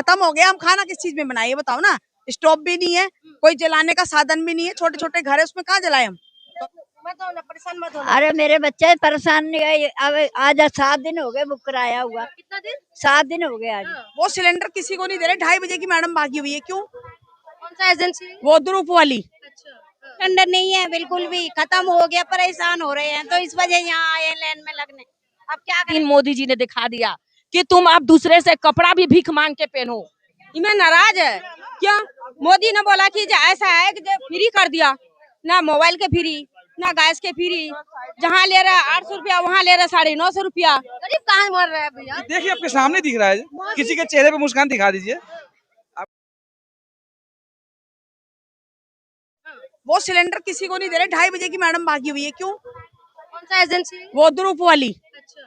खत्म हो गया, हम खाना किस चीज में बनाए ये बताओ ना। स्टोव भी नहीं है, कोई जलाने का साधन भी नहीं है, छोटे छोटे घर है उसमें कहाँ जलाए हम। मत हो ना, परेशान मत हो ना। अरे मेरे बच्चे परेशान नहीं गए, अब आज 7 दिन हो गए बुक कराया हुआ। कितना दिन? 7 दिन हो गए आज। वो सिलेंडर किसी को नहीं दे रहे, 2:30 बजे की मैडम भागी हुई है, क्यों? कौन सा एजेंसी? वो ध्रुव वाली। अच्छा, सिलेंडर नहीं है बिल्कुल भी, खत्म हो गया, परेशान हो रहे हैं तो इस वजह यहाँ आए लाइन में लगने। अब क्या करें? मोदी जी ने दिखा दिया कि तुम अब दूसरे से कपड़ा भी भीख मांग के पहनो। इनमें नाराज है क्या? मोदी ने बोला कि ऐसा है कि फ्री कर दिया, ना मोबाइल के फ्री, ना गैस के फ्री। जहाँ ले रहा 800 रुपया वहाँ ले रहा 950 रुपया। गरीब कहाँ मर रहा है भैया? देखिए आपके सामने दिख रहा है, किसी के चेहरे पे मुस्कान दिखा दीजिए। वो सिलेंडर किसी को नहीं दे रहे, 2:30 बजे की मैडम भागी हुई है, क्यों? कौन सा एजेंसी? वो ध्रुव वाली। अच्छा,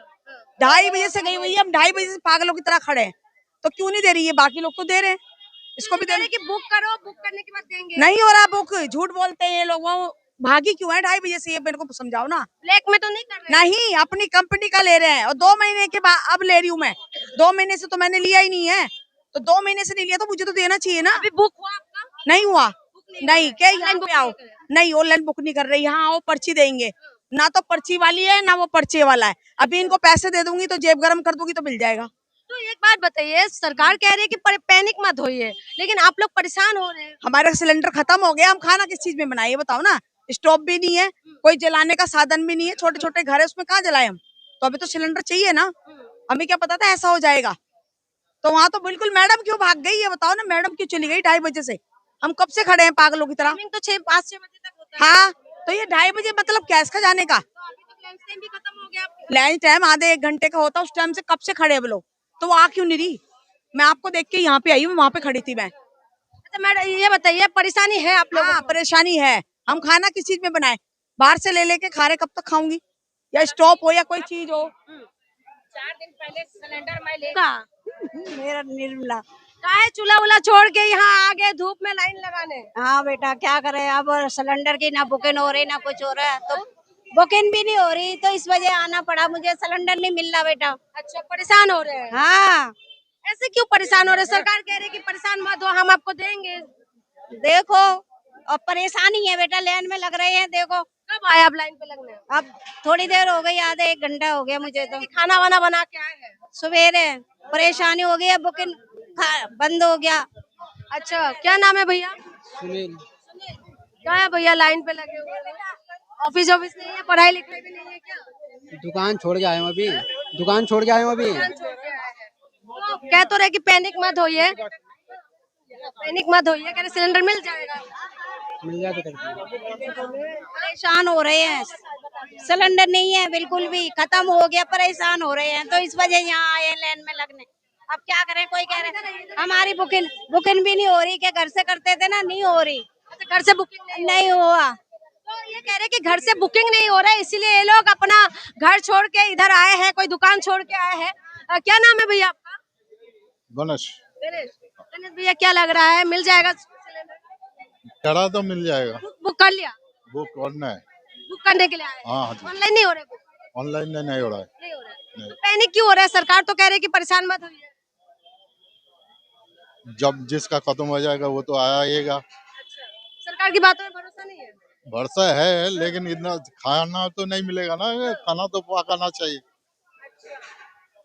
2:30 बजे से गई हुई है, हम 2:30 बजे से पागलों की तरह खड़े हैं, तो क्यों नहीं दे रही है? बाकी लोग तो दे रहे हैं, इसको भी दे रहे कि बुक करो, बुक करने के बाद देंगे। नहीं हो रहा बुक, झूठ बोलते हैं ये लोग। वो भागी क्यों है 2:30 बजे से, ये मेरे को समझाओ ना। ब्लैक में तो नहीं कर रहे? नहीं, अपनी कंपनी का ले रहे हैं, और 2 महीने के बाद अब ले रही हूँ मैं। 2 महीने से तो मैंने लिया ही नहीं है, तो 2 महीने से नहीं लिया तो मुझे तो देना चाहिए ना। अभी बुक हुआ आपका? नहीं हुआ। नहीं क्या Online यहाँ book पे आओ? नहीं कर नहीं, ऑनलाइन बुक नहीं कर रही, यहाँ आओ पर्ची देंगे। ना तो पर्ची वाली है ना वो पर्चे वाला है। अभी इनको पैसे दे दूंगी तो जेब गरम कर दूंगी तो मिल जाएगा। तो एक बात बताइए, सरकार कह रही है कि पैनिक मत होइए, लेकिन आप लोग परेशान हो रहे हैं। हमारा सिलेंडर खत्म हो गया, हम खाना किस चीज में बनाए ये बताओ ना। स्टोव भी नहीं है, कोई जलाने का साधन भी नहीं है, छोटे छोटे घर है उसमें कहाँ जलाए हम। तो अभी तो सिलेंडर चाहिए ना, हमें क्या पता था ऐसा हो जाएगा। तो वहाँ तो बिल्कुल मैडम क्यों भाग गई ये बताओ ना, मैडम क्यों चली गई 2:30 बजे से? हम कब से खड़े हैं पागलों की तरह। टाइमिंग तो 5-6 बजे तक होता है। हाँ, तो ये 2:30 बजे मतलब क्या इसका जाने का? तो अभी तक लंच टाइम भी खत्म हो गया आपका। लंच टाइम आधे 1 घंटे का होता, उस टाइम से कब से खड़े हैं वो लोग, तो वो आ क्यों नहीं रही? मैं आपको देख के यहाँ पे आई हूँ, वहाँ पे खड़ी थी मैं। अच्छा मैडम, ये बताइए, परेशानी है आप लोगों हाँ, को? परेशानी है। हम खाना किस चीज में बनाए? बाहर से ले लेके खा रहे, कब तक खाऊंगी? या स्टॉप हो या कोई चीज हो। 4 दिन पहले सिलेंडर मैं ले का मेरा निर्मला। काहे चूल्हा उला छोड़ के यहाँ आ गए धूप में लाइन लगाने? हाँ बेटा क्या करे, अब सिलेंडर की ना बुकिंग हो रही ना कुछ हो रहा है, तो बुकिंग भी नहीं हो रही, तो इस वजह आना पड़ा मुझे, सिलेंडर नहीं मिल रहा बेटा। अच्छा, परेशान हो रहे हैं। हाँ ऐसे क्यों परेशान हो रहे हैं? सरकार कह रही है कि परेशान मत हो, हम आपको देंगे। देखो, अब परेशानी है बेटा, लाइन में लग रहे हैं। देखो कब आए आप लाइन पे लगने? अब थोड़ी देर हो गई, आधा 1 घंटा हो गया मुझे तो। खाना वाना बना के आए हैं? सवेरे परेशानी हो गई, बुकिंग बंद हो गया। अच्छा, क्या नाम है भैया? सुनील। क्या है भैया, लाइन पे लगे हुए हैं? ऑफिस नहीं है, पढ़ाई लिखाई भी नहीं है क्या? दुकान छोड़ के आए हूँ अभी, दुकान छोड़ के आए हूँ अभी। तो कह तो रहे कि पैनिक मत होइए, पैनिक मत होइए, कह रहे सिलेंडर मिल जाएगा। मिल जाए तो करते परेशान हो रहे हैं, सिलेंडर नहीं है बिल्कुल भी, खत्म हो गया, परेशान हो रहे हैं तो इस वजह यहाँ आए लाइन में लगने। अब क्या करें, कोई कह रहे हमारी बुकिंग बुकिंग भी नहीं हो रही, क्या घर से करते थे ना, नहीं हो रही। अच्छा, घर से बुकिंग नहीं हुआ। तो ये कह रहे कि घर से बुकिंग नहीं हो रहा है, इसीलिए ये लोग अपना घर छोड़ के इधर आए हैं, कोई दुकान छोड़ के आए हैं। क्या नाम है भैया आपका? गणेश। गणेश भैया, क्या लग रहा है, मिल जाएगा सिलेंडर? करा तो मिल जाएगा। बुक कर लिया? बुक करना है। बुक करने के लिए आए? हाँ जी। ऑनलाइन नहीं हो रहा है? ऑनलाइन नहीं हो रहा है। नहीं हो रहा है। नहीं। तो पैनिक क्यों हो रहा है? सरकार तो कह रही है कि परेशान मत होइए। जब जिसका खत्म हो जाएगा वो तो आएगा। सरकार की बातों में भरोसा नहीं है? भरोसा है, लेकिन इतना खाना तो नहीं मिलेगा ना, खाना तो पकाना चाहिए।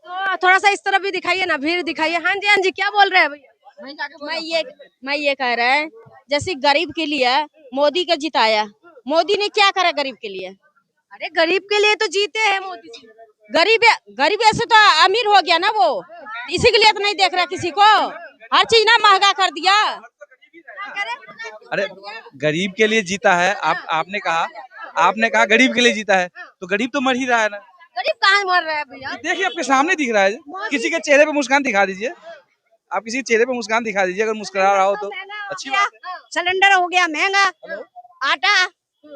तो थोड़ा सा इस तरफ भी दिखाइए ना, भीड़ दिखाइए। हाँ जी, हाँ जी, क्या बोल रहे हैं भैया? मैं ये कह रहा है, जैसे गरीब के लिए मोदी को जिताया, मोदी ने क्या करा गरीब के लिए? अरे गरीब के लिए तो जीते हैं मोदी जी। गरीब ऐसे तो अमीर हो गया ना वो, इसी के लिए तो नहीं देख रहा किसी को, हर चीज ना महंगा कर दिया। अरे गरीब के लिए जीता है, आपने कहा गरीब के लिए जीता है, तो गरीब तो मर ही रहा है ना। गरीब कहाँ मर रहा है भैया? देखिए आपके सामने दिख रहा है, किसी के चेहरे पे मुस्कान दिखा दीजिए। आप किसी के चेहरे पे मुस्कान दिखा दीजिए, अगर मुस्कुरा रहा हो तो अच्छी बात है। सिलेंडर हो गया महंगा, आटा,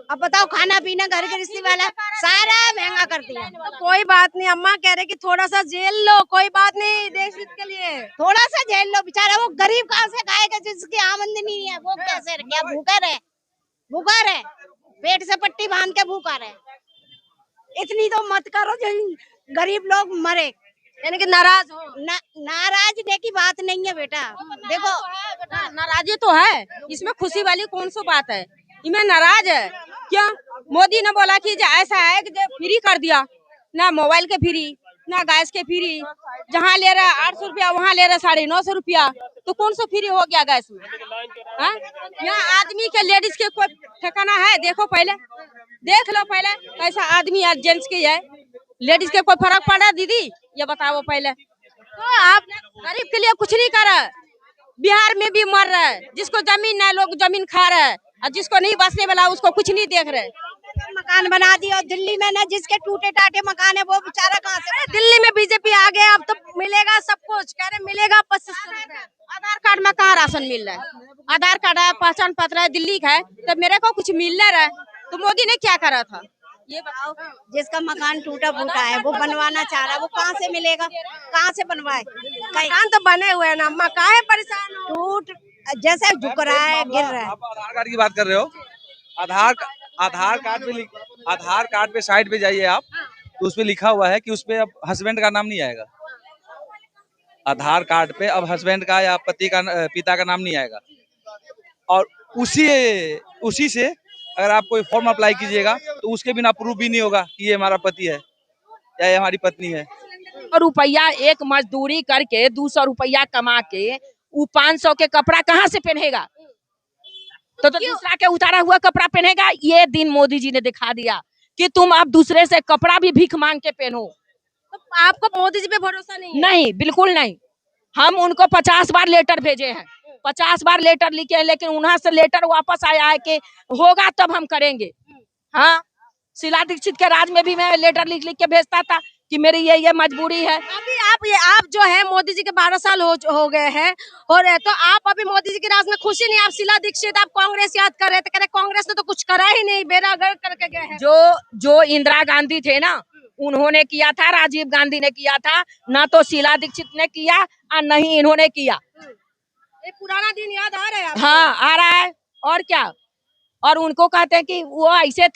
अब बताओ खाना पीना घर गृहस्थी वाला सारा महंगा कर दिया। तो कोई बात नहीं, अम्मा कह रहे कि थोड़ा सा झेल लो, कोई बात नहीं, देश हित के लिए थोड़ा सा झेल लो, बेचारा वो गरीब कहाँ से खाएगा जिसकी आमदनी नहीं है, वो कैसे क्या भूखा रहे, पेट से पट्टी बांध के भूखा रहे। इतनी तो मत करो जो गरीब लोग मरे, यानी कि नाराज हो। नाराजने की बात नहीं है बेटा। देखो नाराजी तो है, इसमें खुशी वाली कौन सी बात है? इनमें नाराज है क्या? मोदी ने बोला कि ऐसा है कि फ्री कर दिया, ना मोबाइल के फ्री, ना गैस के फ्री। जहाँ ले रहा 800 रुपया वहाँ ले रहा 950 रुपया, तो कौन सा फ्री हो गया गैस में? हाँ? यहाँ आदमी के लेडीज के कोई ठिकाना है? देखो पहले, देख लो पहले कैसा आदमी है, जेंट्स की है, लेडीज के कोई फर्क पड़ रहा है? दीदी ये बताओ पहले। तो आप गरीब के लिए कुछ नहीं कर रहे, बिहार में भी मर रहा है, जिसको जमीन है लोग जमीन खा रहे हैं, और जिसको नहीं बसने वाला उसको कुछ नहीं देख रहे। मकान बना दिया, और दिल्ली में ना जिसके टूटे टाटे मकान है वो बेचारा कहाँ से? दिल्ली में बीजेपी आ गया, अब तो मिलेगा सब कुछ, कह रहे मिलेगा 2500 रुपया। आधार कार्ड में कहाँ राशन मिल रहा है? आधार कार्ड है, पहचान पत्र है, दिल्ली का है, तब मेरे को कुछ मिल नहीं रहा है। तो मोदी ने क्या करा था ये बताओ? जिसका मकान टूटा फूटा है वो बनवाना चाह रहा है, वो कहाँ से मिलेगा? कहाँ से बनवाए? मकान तो बने हुए हैं ना, अम्मा काहे परेशान हो? टूट जैसे झुक रहा है, गिर रहा है। आप आधार कार्ड की बात कर रहे हो? आधार कार्ड पे साइड पे जाइए आप, तो उसपे लिखा हुआ है कि उसपे अब हस्बैंड का नाम नहीं आएगा। आधार कार्ड पे अब हस्बैंड का या पति का, पिता का नाम नहीं आएगा। और उसी से अगर आप कोई फॉर्म अप्लाई कीजिएगा तो उसके बिना प्रूफ भी नहीं होगा कि ये हमारा पति है या ये हमारी पत्नी है। रुपया एक मजदूरी करके 200 रुपया कमा के वो 500 के कपड़ा कहाँ से पहनेगा? तो दूसरा के उतारा हुआ कपड़ा पहनेगा। ये दिन मोदी जी ने दिखा दिया कि तुम अब दूसरे से कपड़ा भी भीख मांग के पहनो। तो आपको मोदी जी पे भरोसा नहीं है? नहीं, बिल्कुल नहीं। हम उनको 50 बार लेटर भेजे हैं, 50 बार लेटर लिखे हैं, लेकिन उन्हां से लेटर वापस आया है कि होगा तब हम करेंगे। हाँ, शीला दीक्षित के राज में भी मैं लेटर लिख लिख के भेजता था कि मेरी ये मजबूरी है। अभी आप जो है मोदी जी के 12 साल हो गए हैं, और तो आप अभी मोदी जी के राज में खुशी नहीं? आप शीला दीक्षित, आप कांग्रेस याद कर रहे थे, कह रहे कांग्रेस ने तो कुछ करा ही नहीं, बेड़ा गर्क करके गए हैं। जो इंदिरा गांधी थे ना, उन्होंने किया था, राजीव गांधी ने किया था, ना तो शीला दीक्षित ने किया और न ही इन्होंने किया। ये पुराना दिन याद आ रहा है आपको? हाँ, आ रहा है। और क्या? और उनको कहते हैं कि वो ऐसे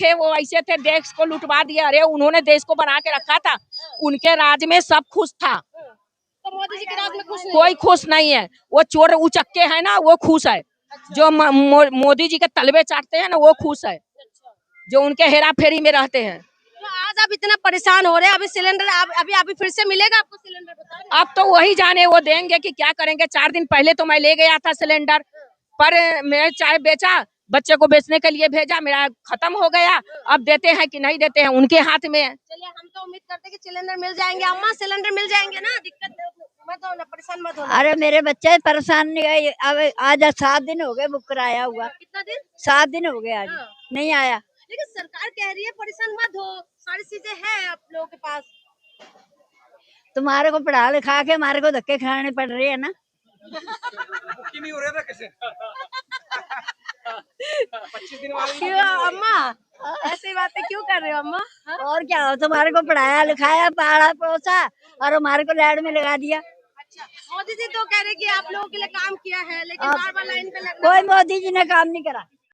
थे, देश को लुटवा दिया। अरे उन्होंने देश को बना के रखा था, उनके राज में सब खुश था। तो मोदी जी के राज में खुश नहीं? कोई खुश नहीं है। वो चोर उचक्के हैं ना, वो खुश है। जो मोदी जी के तलबे चाटते हैं ना, वो खुश है, जो उनके हेरा फेरी में रहते हैं। तो आज आप इतना परेशान हो रहे हैं, अभी सिलेंडर अभी फिर से मिलेगा आपको सिलेंडर? बताओ। अब तो वही जाने, वो देंगे कि क्या करेंगे। 4 दिन पहले तो मैं ले गया था सिलेंडर, पर मैं चाय बेचा, बच्चे को बेचने के लिए भेजा, मेरा खत्म हो गया। अब देते हैं कि नहीं देते हैं, उनके हाथ में है। चलिए, हम तो उम्मीद करते हैं कि सिलेंडर मिल जाएंगे। अम्मा सिलेंडर मिल जाएंगे ना? दिक्कत मत हो ना, परेशान मत होना। अरे मेरे बच्चे परेशान नहीं गए, अब आज 7 दिन हो गए बुक कराया हुआ। कितना दिन? 7 दिन हो गए आज नहीं आया। लेकिन सरकार कह रही है परेशान मत हो, सारी चीजें हैं आप लोगों के पास। तुम्हारे को पढ़ा लिखा के हमारे को धक्के खाने पड़ रहे हैं ना। नहीं हो रहा था कैसे? 25 दिन क्यों अम्मा ऐसी बातें क्यों कर रहे हो अम्मा? और क्या, तुम्हारे को पढ़ाया लिखाया, पाला पोसा, और हमारे को लाइन में लगा दिया। अच्छा, मोदी जी तो कह रहे कि आप लोगों के लिए काम किया है, लेकिन बार-बार लाइन पे लगना। कोई मोदी जी ने काम नहीं करा।